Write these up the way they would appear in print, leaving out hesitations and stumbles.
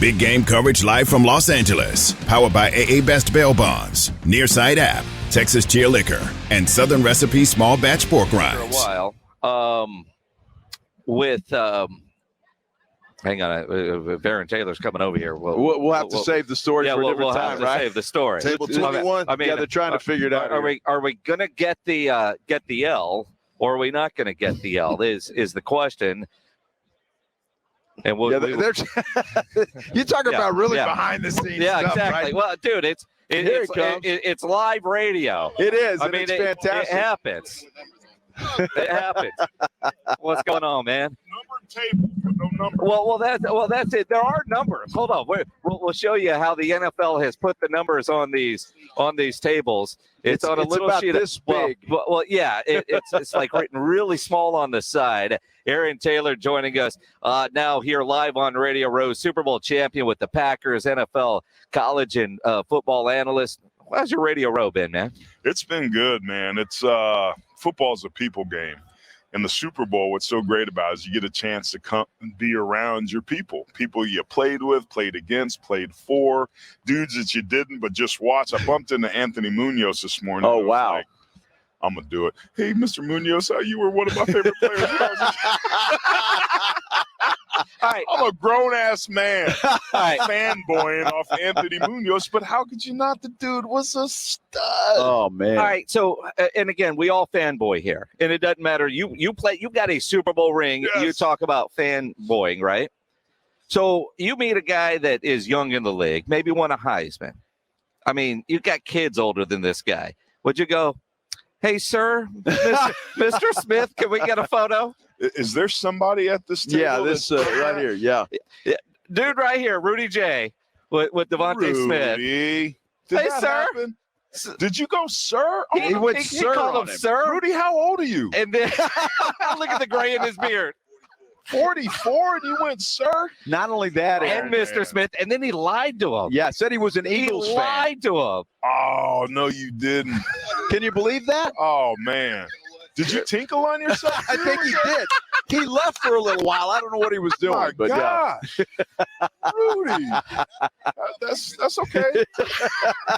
Big game coverage live from Los Angeles. Powered by AA Best Bail Bonds, Nearside App, Texas Cheer Liquor, and Southern Recipe Small Batch Pork Rinds. For a while, hang on, Baron Taylor's coming over here. We'll have to save the story for a different time, have to right? save the story. Table 21. I mean, yeah, they're trying to figure it out. Are we going to get the L, or are we not going to get the L? Is the question. And you talk about really behind the scenes. Yeah, stuff, exactly. Right? Well, dude, it's live radio. It is. I mean, it's fantastic. It happens. It happens. What's going on, man? Numbered table with no number. That's it. There are numbers. Hold on. We'll show you how the NFL has put the numbers on these tables. It's on a little about sheet this big. Yeah. It's like written really small on the side. Aaron Taylor joining us now here live on Radio Row, Super Bowl champion with the Packers, NFL college and football analyst. How's your Radio Row been, man? It's been good, man. It's football's a people game. And the Super Bowl, what's so great about it is you get a chance to come and be around your people you played with, played against, played for, dudes that you didn't but just watch. I bumped into Anthony Munoz this morning. Oh, wow. I'm going to do it. Hey, Mr. Munoz, you were one of my favorite players. I'm a grown-ass man fanboying off Anthony Munoz, but how could you not? The dude was a stud. Oh, man. All right, so, and again, we all fanboy here, and it doesn't matter. You got a Super Bowl ring. Yes. You talk about fanboying, right? So you meet a guy that is young in the league, maybe won a Heisman. I mean, you got kids older than this guy. Would you go, hey, sir, Mr. Smith, can we get a photo? Is there somebody at this table? Yeah, this right here. Yeah. Dude right here, Rudy J. with Devontae Smith. Did hey, that sir. happen? Did you go, sir? He went sir called on him him. sir. Rudy, how old are you? And then look at the gray in his beard. 44, and you went, sir? Not only that, And Mr. Smith, and then he lied to him. yeah, said he was an Eagles He fan. lied to him. Oh, no, you didn't. Can you believe that? Oh, man. Did you tinkle on yourself? I think he did. He left for a little while. I don't know what he was doing, My but gosh. Rudy. That's okay.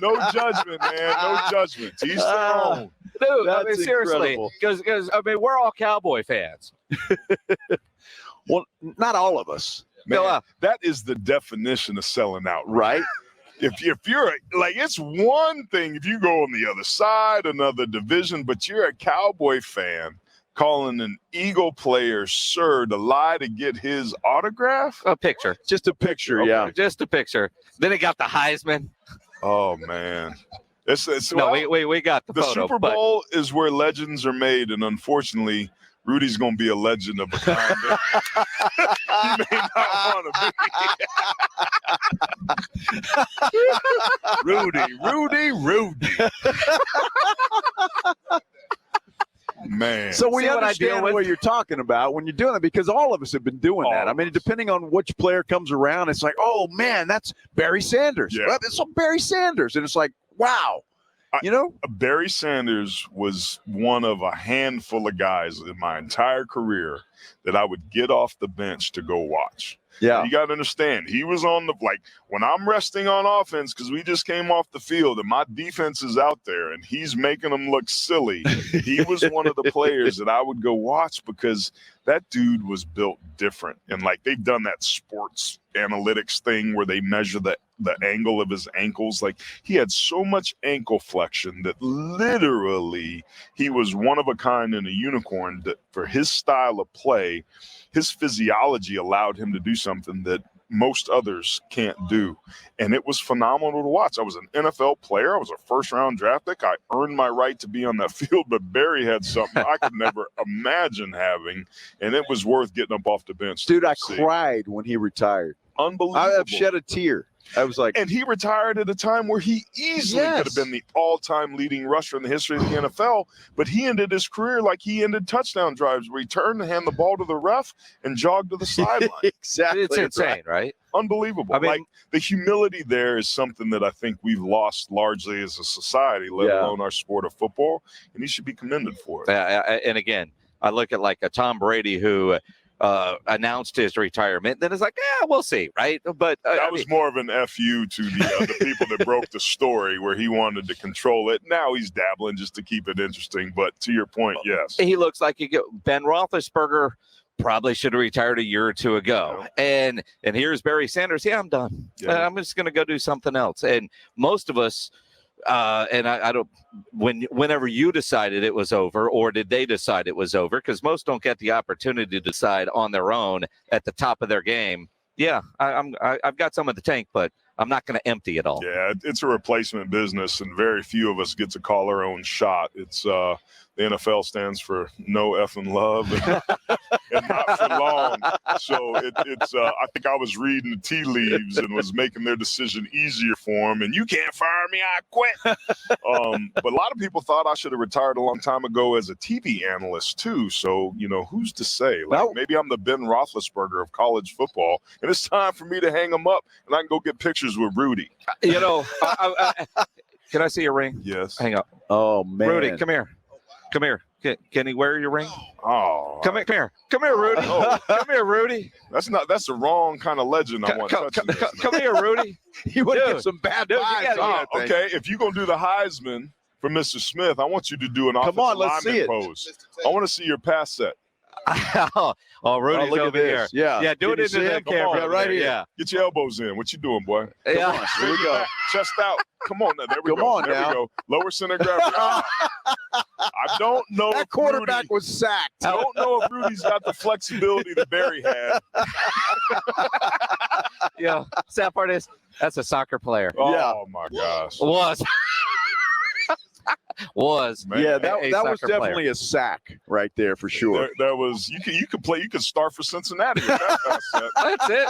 No judgment, man. No judgment. To each their own. Dude, I That's mean, seriously, incredible. because I mean, we're all Cowboy fans. well, not all of us, Man, that is the definition of selling out, right? If you're like, it's one thing if you go on the other side, another division, but you're a Cowboy fan calling an Eagle player sir to lie to get his autograph? A picture. Just a picture, Okay. yeah. Just a picture. Then he got the Heisman. Oh, man. It's No, well, we got the the photo. Super Bowl is where legends are made, and unfortunately, Rudy's going to be a legend of a kind that he may not want to be. Rudy. Man. So we See what I understand deal with? what you're talking about when you're doing it, because all of us have been doing that. All I of mean, us. depending on which player comes around, it's like, oh, man, that's Barry Sanders. Yeah. Well, it's Barry Sanders. And it's like, wow. You know? Barry Sanders was one of a handful of guys in my entire career that I would get off the bench to go watch. Yeah. You got to understand, he was on when I'm resting on offense, because we just came off the field and my defense is out there and he's making them look silly. He was one of the players that I would go watch because that dude was built different. And they've done that sports analytics thing where they measure the angle of his ankles. He had so much ankle flexion that literally he was one of a kind and a unicorn, that for his style of play, his physiology allowed him to do something that most others can't do. And it was phenomenal to watch. I was an NFL player. I was a first-round draft pick. I earned my right to be on that field, but Barry had something I could never imagine having, and it was worth getting up off the bench. Dude, I cried when he retired. Unbelievable. I have shed a tear. I was like, and he retired at a time where he easily could have been the all-time leading rusher in the history of the NFL, but he ended his career like he ended touchdown drives where he turned and handed the ball to the ref and jogged to the sideline. exactly. It's insane, right? Unbelievable. I mean, the humility there is something that I think we've lost largely as a society, let alone our sport of football, and he should be commended for it. And again, I look at a Tom Brady who announced his retirement. Then it's like, yeah, we'll see, right? But that was more of an FU to the people that broke the story where he wanted to control it. Now he's dabbling just to keep it interesting. But to your point, yes. He looks like Ben Roethlisberger probably should have retired a year or two ago. And here's Barry Sanders. Yeah, I'm done. I'm just going to go do something else. And most of us, and I don't, whenever you decided it was over, or did they decide it was over? Because most don't get the opportunity to decide on their own at the top of their game. Yeah, I've got some in the tank, but I'm not going to empty it all. Yeah, it's a replacement business, and very few of us get to call our own shot. It's the NFL stands for no effing love and not for long. So it's I think I was reading the tea leaves and was making their decision easier for them. And you can't fire me, I quit. But a lot of people thought I should have retired a long time ago as a TV analyst too. So, who's to say? Maybe I'm the Ben Roethlisberger of college football, and it's time for me to hang them up, and I can go get pictures with Rudy. Can I see your ring? Yes. Hang up. Oh, man. Rudy, come here. Come here. Can he wear your ring? Oh, come here, Rudy. Oh. Come here, Rudy. That's the wrong kind of legend I want touching this. Come here, Rudy. You would get some bad vibes. Okay, if you're gonna do the Heisman for Mr. Smith, I want you to do an offensive lineman pose. I want to see your pass set. Rudy's look over at here. this. Yeah, do it into that camera. Yeah, right here. Yeah. Get your elbows in. What you doing, boy? Yeah. Here we go. Chest out. Come on now. There we go. Come on there now. we go. Lower center of gravity. I don't know that if quarterback Rudy, was sacked. I don't know if Rudy's got the flexibility that Barry had. Sad part is that's a soccer player. Oh my gosh. Was. Man. Yeah, that was definitely player. a sack right there for sure. There was you could start for Cincinnati with that concept. That's it.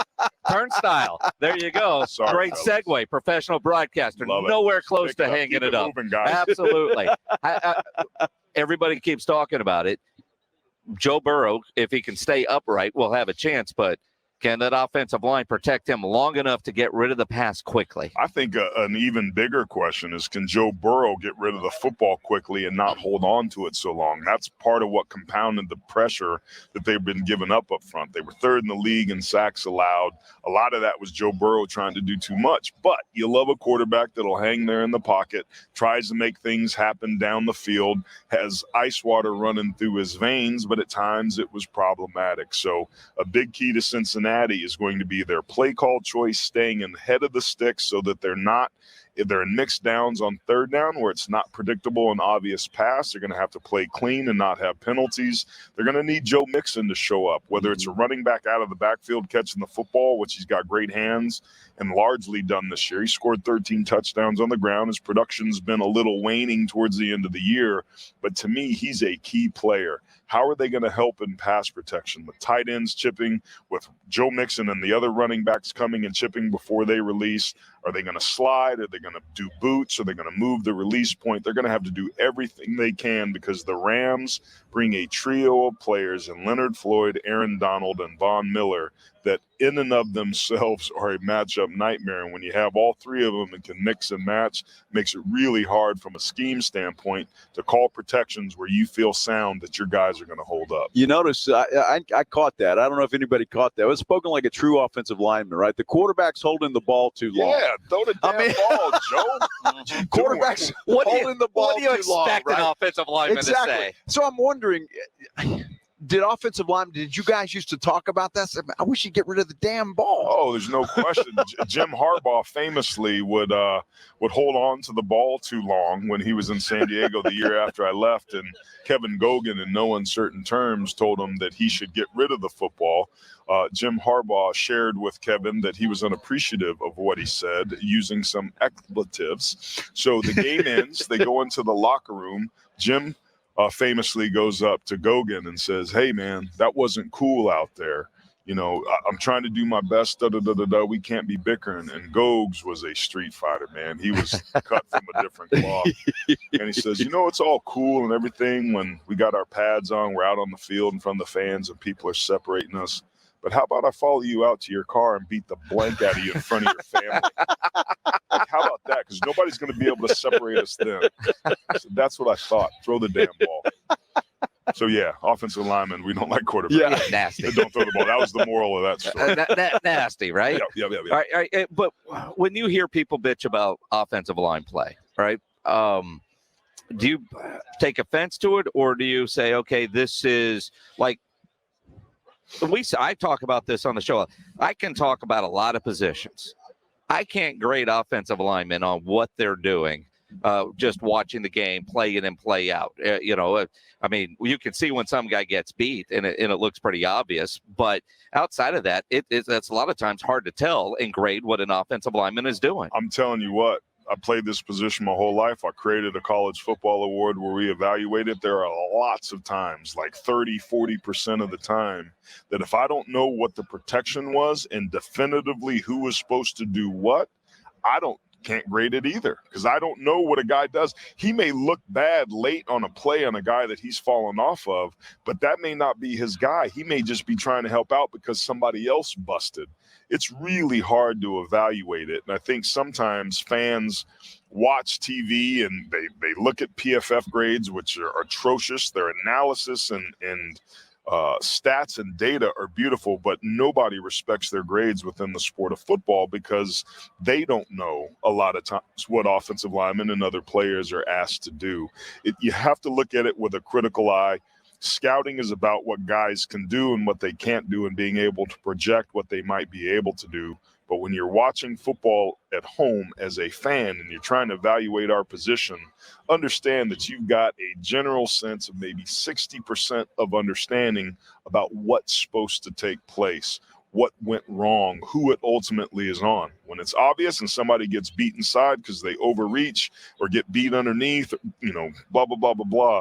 Turnstile. There you go. Sorry, great fellas. segue. Professional broadcaster. Love it. Nowhere close Pick to up. hanging Keep it up. moving, guys. Absolutely. Everybody keeps talking about it. Joe Burrow, if he can stay upright, will have a chance, but can that offensive line protect him long enough to get rid of the pass quickly? I think an even bigger question is, can Joe Burrow get rid of the football quickly and not hold on to it so long? That's part of what compounded the pressure that they've been giving up front. They were third in the league in sacks allowed. A lot of that was Joe Burrow trying to do too much. But you love a quarterback that'll hang there in the pocket, tries to make things happen down the field, has ice water running through his veins, but at times it was problematic. So a big key to Cincinnati is going to be their play call choice, staying in the head of the sticks so that they're in mixed downs on third down where it's not predictable and obvious pass. They're going to have to play clean and not have penalties. They're going to need Joe Mixon to show up, whether it's a running back out of the backfield catching the football, which he's got great hands and largely done this year. He scored 13 touchdowns on the ground. His production's been a little waning towards the end of the year, but to me, he's a key player. How are they going to help in pass protection? With tight ends chipping, with Joe Mixon and the other running backs coming and chipping before they release? Are they going to slide? Are they going to do boots? Are they going to move the release point? They're going to have to do everything they can because the Rams bring a trio of players in Leonard Floyd, Aaron Donald, and Von Miller that in and of themselves are a matchup nightmare. And when you have all three of them and can mix and match, makes it really hard from a scheme standpoint to call protections where you feel sound that your guys are going to hold up. You notice I caught that. I don't know if anybody caught that. It was spoken like a true offensive lineman, right? The quarterback's holding the ball too long. Yeah, throw the damn ball, Joe. Quarterback's holding the ball what do you too long, expect right? an offensive lineman to say? So I'm wondering, did you guys used to talk about that? I wish you'd get rid of the damn ball. Oh, there's no question. Jim Harbaugh famously would hold on to the ball too long when he was in San Diego the year after I left, and Kevin Gogan, in no uncertain terms, told him that he should get rid of the football. Jim Harbaugh shared with Kevin that he was unappreciative of what he said, using some expletives. So the game ends. They go into the locker room. Jim famously goes up to Gogan and says, "Hey, man, that wasn't cool out there. I'm trying to do my best. We can't be bickering." And Gogs was a street fighter, man. He was cut from a different cloth. And he says, it's all cool and everything when we got our pads on, we're out on the field in front of the fans and people are separating us. But how about I follow you out to your car and beat the blank out of you in front of your family? How about that? Because nobody's going to be able to separate us then. So that's what I thought. Throw the damn ball. So, yeah, offensive linemen, we don't like quarterbacks. Yeah. Nasty. Don't throw the ball. That was the moral of that story. Nasty, right? Yep. All right, but when you hear people bitch about offensive line play, right? Do you take offense to it, or do you say, okay, this is like I talk about this on the show. I can talk about a lot of positions. I can't grade offensive linemen on what they're doing. Just watching the game, play in and play out. I mean, you can see when some guy gets beat, and it looks pretty obvious. But outside of that, that's a lot of times hard to tell and grade what an offensive lineman is doing. I'm telling you what. I played this position my whole life. I created a college football award where we evaluate it. There are lots of times, like 30-40% of the time, that if I don't know what the protection was and definitively who was supposed to do what, can't grade it either, because I don't know what a guy does. He may look bad late on a play on a guy that he's fallen off of, but that may not be his guy. He may just be trying to help out because somebody else busted. It's really hard to evaluate it. And I think sometimes fans watch TV and they look at PFF grades, which are atrocious. Their analysis and stats and data are beautiful, but nobody respects their grades within the sport of football because they don't know a lot of times what offensive linemen and other players are asked to do. You have to look at it with a critical eye. Scouting is about what guys can do and what they can't do and being able to project what they might be able to do. But when you're watching football at home as a fan and you're trying to evaluate our position, understand that you've got a general sense of maybe 60% of understanding about what's supposed to take place, what went wrong, who it ultimately is on. When it's obvious and somebody gets beat inside because they overreach or get beat underneath, blah, blah, blah, blah, blah,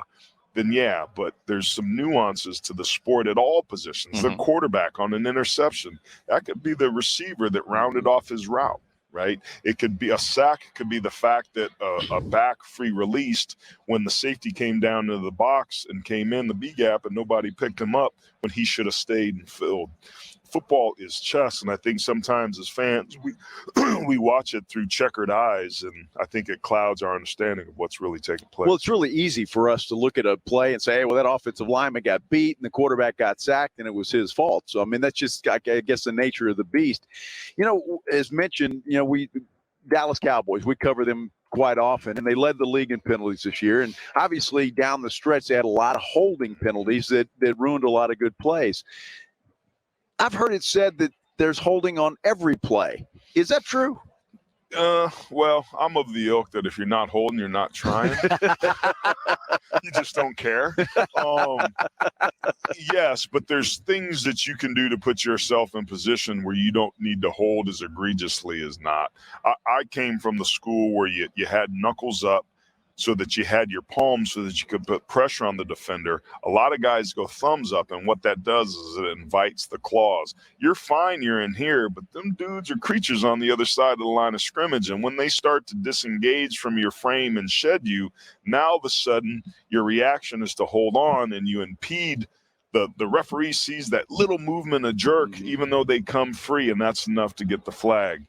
then yeah, but there's some nuances to the sport at all positions. The quarterback on an interception, that could be the receiver that rounded off his route, right? It could be a sack. It could be the fact that a back free released when the safety came down to the box and came in the B gap and nobody picked him up when he should have stayed and filled. Football is chess, and I think sometimes as fans we watch it through checkered eyes, and I think it clouds our understanding of what's really taking place. Well, it's really easy for us to look at a play and say, hey, well, that offensive lineman got beat and the quarterback got sacked and it was his fault. So, I mean, that's just, I guess, the nature of the beast. As mentioned, we Dallas Cowboys, we cover them quite often, and they led the league in penalties this year. And obviously down the stretch, they had a lot of holding penalties that ruined a lot of good plays. I've heard it said that there's holding on every play. Is that true? Well, I'm of the ilk that if you're not holding, you're not trying. You just don't care. Yes, but there's things that you can do to put yourself in position where you don't need to hold as egregiously as not. I came from the school where you had knuckles up so that you had your palms so that you could put pressure on the defender. A lot of guys go thumbs up, and what that does is it invites the claws. You're fine, you're in here, but them dudes are creatures on the other side of the line of scrimmage, and when they start to disengage from your frame and shed you, now all of a sudden your reaction is to hold on, and you impede. The referee sees that little movement, a jerk, even though they come free, and that's enough to get the flag.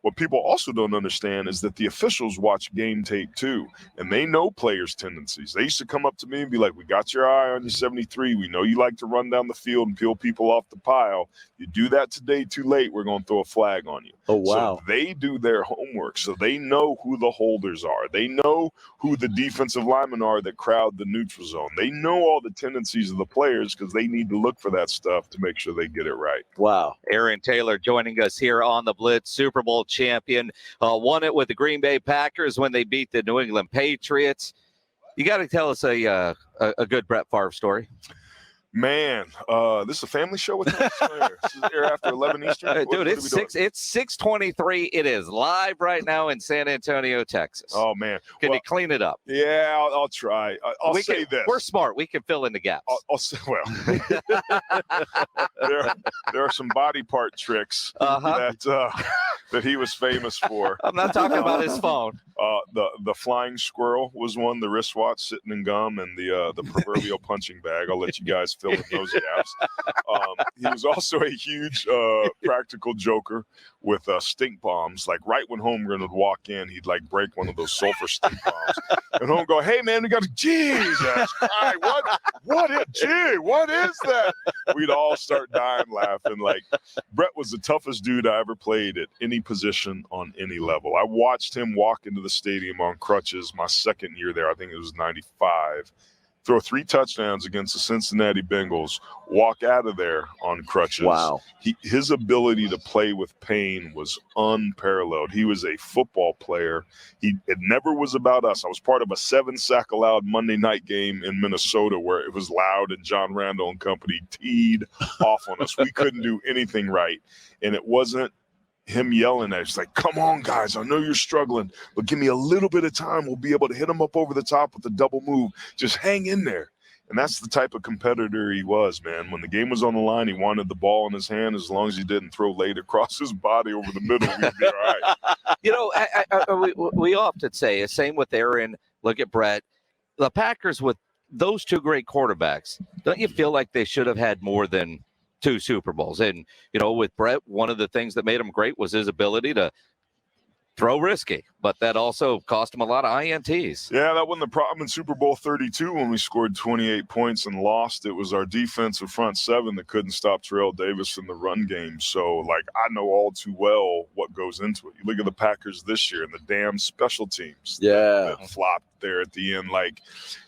What people also don't understand is that the officials watch game tape too, and they know players' tendencies. They used to come up to me and be like, we got your eye on your 73. We know you like to run down the field and peel people off the pile. You do that today too late, we're going to throw a flag on you. Oh, wow. So they do their homework, so they know who the holders are. They know who the defensive linemen are that crowd the neutral zone. They know all the tendencies of the players because they need to look for that stuff to make sure they get it right. Wow. Aaron Taylor joining us here on the Blitz, Super Bowl champion, won it with the Green Bay Packers when they beat the New England Patriots. You got to tell us a good Brett Favre story. Man, this is a family show with us? This is here after 11 Eastern? Dude, it's 6:23. It is live right now in San Antonio, Texas. Oh, man. Can you clean it up? Yeah, I'll try. I'll say this. We're smart. We can fill in the gaps. I'll say, well, there are some body part tricks that that he was famous for. I'm not talking about his phone. The flying squirrel was one, the wristwatch sitting in gum, and the proverbial punching bag. I'll let you guys fill in those gaps. He was also a huge practical joker with stink bombs. Like right when Holmgren would walk in, he'd like break one of those sulfur stink bombs. And Holmgren go, "Hey man, we got geez, that's right. What is that?" We'd all start dying laughing. Like Brett was the toughest dude I ever played at any position on any level. I watched him walk into the stadium on crutches my second year there. I think it was 95. Throw 3 touchdowns against the Cincinnati Bengals, walk out of there on crutches. Wow. His ability to play with pain was unparalleled. He was a football player. It never was about us. I was part of a 7-sack allowed Monday night game in Minnesota where it was loud and John Randall and company teed off on us. We couldn't do anything right. And it wasn't him yelling at us like, "Come on, guys, I know you're struggling, but give me a little bit of time. We'll be able to hit him up over the top with a double move. Just hang in there." And that's the type of competitor he was, man. When the game was on the line, he wanted the ball in his hand. As long as he didn't throw late across his body over the middle, we'd be all right. You know, we often say, same with Aaron, look at Brett. The Packers with those 2 great quarterbacks, don't you feel like they should have had more than 2 Super Bowls? And, you know, with Brett, one of the things that made him great was his ability to throw risky, but that also cost him a lot of INTs. Yeah, that wasn't the problem in Super Bowl 32 when we scored 28 points and lost. It was our defensive front 7 that couldn't stop Terrell Davis in the run game. So, like, I know all too well what goes into it. You look at the Packers this year and the damn special teams that flopped there at the end. Like,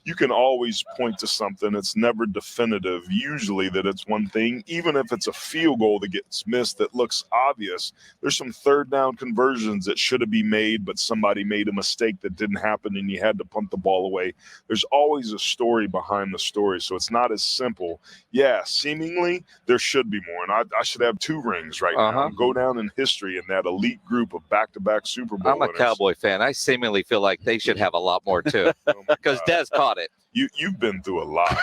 you can always point to something. It's never definitive, usually, that it's one thing. Even if it's a field goal that gets missed that looks obvious, there's some third down conversions that should have been made, but somebody made a mistake that didn't happen and you had to punt the ball away. There's always a story behind the story, so it's not as simple. Yeah, seemingly there should be more, and I should have 2 rings right now and go down in history in that elite group of back-to-back Super Bowl winners. I'm a Cowboy fan. I seemingly feel like they should have a lot more too, because Dez caught it. You've been through a lot.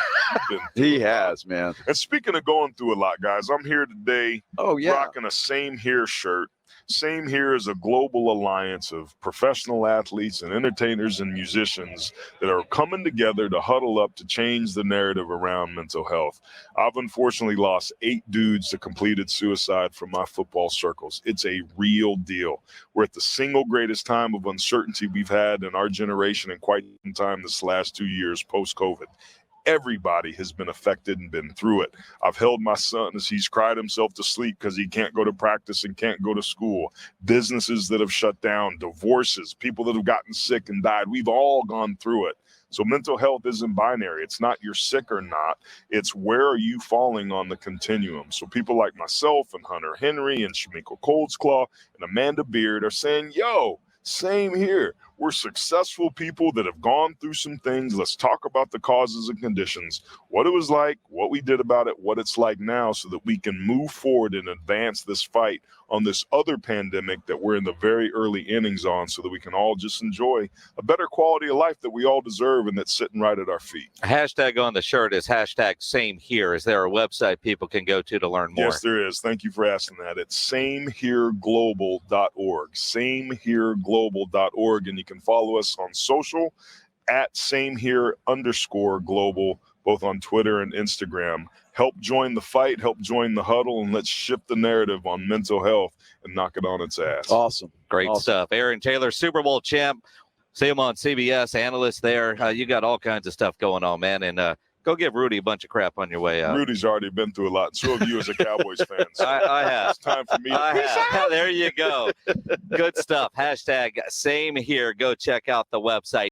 He has, man. And speaking of going through a lot, guys, I'm here today rocking a Same Here shirt. Same Here is a global alliance of professional athletes and entertainers and musicians that are coming together to huddle up to change the narrative around mental health. I've unfortunately lost 8 dudes to completed suicide from my football circles. It's a real deal. We're at the single greatest time of uncertainty we've had in our generation in quite some time this last 2 years post-COVID. Everybody has been affected and been through it. I've held my son as he's cried himself to sleep because he can't go to practice and can't go to school. Businesses that have shut down, divorces, people that have gotten sick and died. We've all gone through it. So mental health isn't binary. It's not you're sick or not. It's where are you falling on the continuum. So people like myself and Hunter Henry and Shamiko Coldsclaw and Amanda Beard are saying, yo, same here. We're successful people that have gone through some things. Let's talk about the causes and conditions, what it was like, what we did about it, what it's like now, so that we can move forward and advance this fight on this other pandemic that we're in the very early innings on, so that we can all just enjoy a better quality of life that we all deserve and that's sitting right at our feet. Hashtag on the shirt is hashtag Same Here. Is there a website people can go to learn more? Yes, there is. Thank you for asking that. It's samehereglobal.org, samehereglobal.org, and you can follow us on social at samehere_global, both on Twitter and Instagram. Help join the fight, help join the huddle, and let's shift the narrative on mental health and knock it on its ass. Awesome. Great stuff. Aaron Taylor, Super Bowl champ. See him on CBS, Analyst there. You got all kinds of stuff going on, man. And go give Rudy a bunch of crap on your way out. Rudy's already been through a lot. So have you as a Cowboys fan. So I have. It's time for me to peace out. There you go. Good stuff. Hashtag Same Here. Go check out the website.